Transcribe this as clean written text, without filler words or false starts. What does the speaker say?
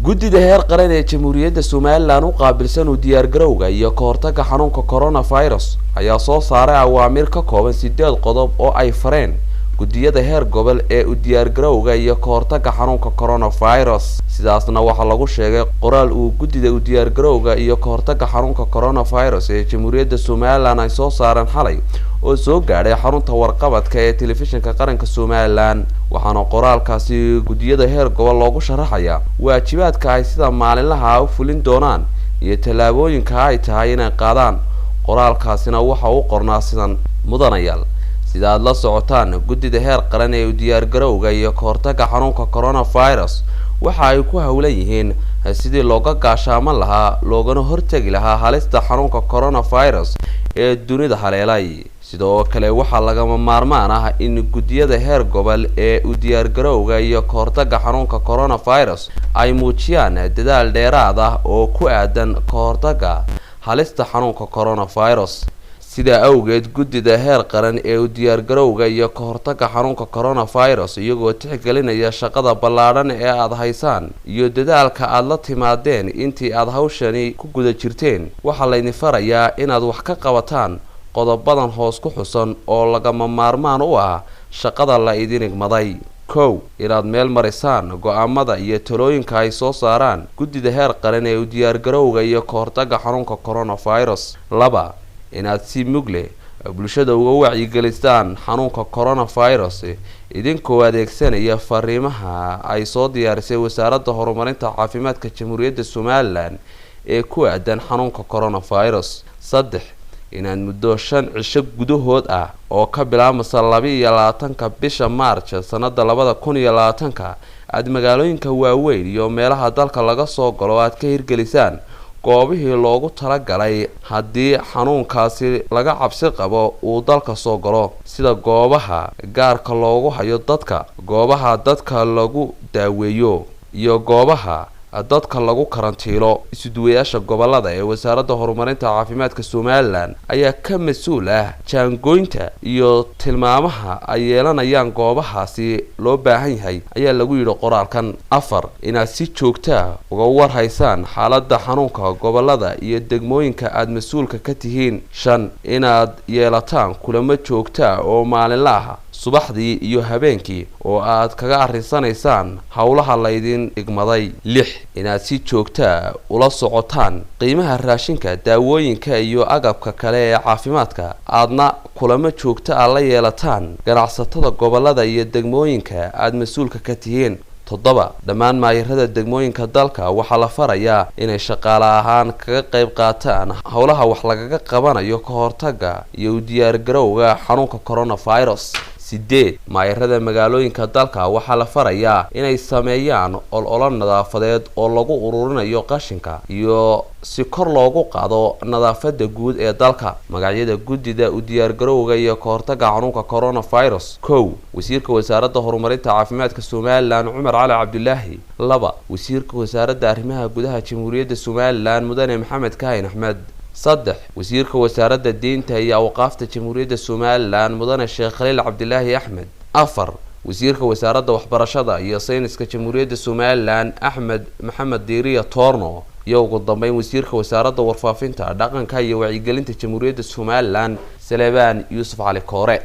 guddida heer qaran ee Jamhuuriyadda Somaliland u qaabilsan u diyaar garowga iyo ka hortagga xanuunka coronavirus ayaa soo saaray awaamiir ka kooban 8 qodob oo ay fareen guddiyada heer gobol ee u diyaar garowga iyo ka hortagga xanuunka coronavirus. sidaasna waxa lagu sheegay qoraal uu guddida u diyaar garowga iyo ka hortagga xanuunka coronavirus ee Jamhuuriyadda Somaliland ay soo saareen xalay oo soo gaadhay xarunta warqabadka ee telefishinka qaranka Somaliland. waxaana qoraalkaasi guddiyada heer gobol loogu sharaxayaa waajibaadka ay sida maalinlaha u fulin doonaan iyo tallaabooyinka ay tahay inay qaadaan. qoraalkaasina waxa uu qornaa sidan: mudanayaal, sida aad la socotaan, guddida heer qaran ee u diyaar garowga iyo ka hortagga xanuunka coronavirus waxa ay ku hawlan yihiin sidii looga gaashaaman lahaa loogana hortagi lahaa halista xanuunka coronavirus ee dunida haleelay. sidoo kale waxaa lagama maarmaan ah in guddiyada heer gobol ee u diyaar garowga iyo ka hortagga xanuunka coronavirus ay muujiyaan dadaal dheeraad ah oo ku aadan ka hortagga halista xanuunka coronavirus. sida awgeed, guddida heer qaran ee u diyaar garowga iyo ka hortagga xanuunka coronavirus iyagoo tixgelinaya shaqada ballaadhan ee aad haysaan iyo dadaalka aad la timaadeen intii aad hawshani ku guda jirteen, waxaa laydin farayaa inaad wax ka qabataan qodobadan hoos ku xusan oo lagama maarmaan u ah shaqada la idin igmaday. 1. inaad meel marisaan go'aamada iyo talooyinka ay soo saaraan guddida heer qaran ee u diyaar garowga iyo ka hortagga xanuunka coronavirus. 2. inaad si mug leh bulshada uga wacyigelisaan xanuunka coronavirus idinkoo adeegsanaya fariimaha ay soo diyaarisay wasaaradda horumarinta caafimaadka Jamhuuriyadda Somaliland ee ku aadan xanuunka coronavirus. 3. inaad muddo 5 cisho gudahood ah oo ka bilaabmaysa 22 bisha Maarch sanada 2020 aad magaalooyinka waaweyn iyo meelaha dalka laga soo galo aad ka hirgelisaan goobihii loogu talagalay haddii xanuunkaasi laga cabsi qabo uu dalka soo galo, sida goobaha gaarka loogu hayo dadka, goobaha dadka lagu daaweeyo iyo goobaha dadka lagu karantiilo. isuduwayaasha gobolada ee wasaaradda horumarinta caafimaadka Somaliland ayaa ka mas'uul ah jaangooynta iyo tilmaamaha ay yeelanayaan goobahaasi loo baahan yahay ayaa lagu yidhi qoraalkan. 4. inaad si joogto ah uga warhaysaan xaaladda xanuunka gobolada iyo degmooyinka aad mas'uulka ka tihiin. 5. inaad yeelataan kulamo joogto ah oo maalinle ah subaxdii iyo habeenkii oo aad kaga arrinsanaysaan hawlaha laydin igmaday. 6. inaad si joogto ah ula socotaan qiimaha raashinka, daawooyinka iyo agabka kale ee caafimaadka, aadna kulamo joogto ah la yeelataan ganacsatada gobolada iyo degmooyinka aad mas'uulka ka tihiin. 7. dhammaan maayirada degmooyinka dalka waxaa la farayaa inay shaqaale ahaan kaga qayb qaataan howlaha wax lagaga qabanayo ka hortagga iyo u diyaar garowga xanuunka coronavirus. 8. maayirada magaalooyinka dalka waxaa la farayaa inay sameeyaan olole nadaafadeed oo lagu ururinayo qashinka iyo si kor loogu qaado nadaafadda guud ee dalka. magacyada guddida u diyaar garowga iyo ka hortagga xanuunka coronavirus: 1. wasiirka wasaaradda horumarinta caafimaadka Somaliland Cumar Cali Cabdulaahi. 2. wasiirka wasaaradda arrimaha gudaha Jamhuuriyadda Somaliland Mudane Maxamed Kaahin Axmed. 3. wasiirka wasaaradda diinta iyo awqaafta Jamhuuriyadda Somaliland Mudane Sheekh Khaliil Cabdilaahi Axmed. 4. wasiirka wasaaradda waxbarashada iyo sayniska Jamhuuriyadda Somaliland Axmed Maxamed Diiriya Toorno. iyo ugu dambeyn wasiirka wasaaradda warfaafinta, dhaqanka iyo wacyigelinta Jamhuuriyadda Somaliland Salebaan Yuusuf Cali Koore.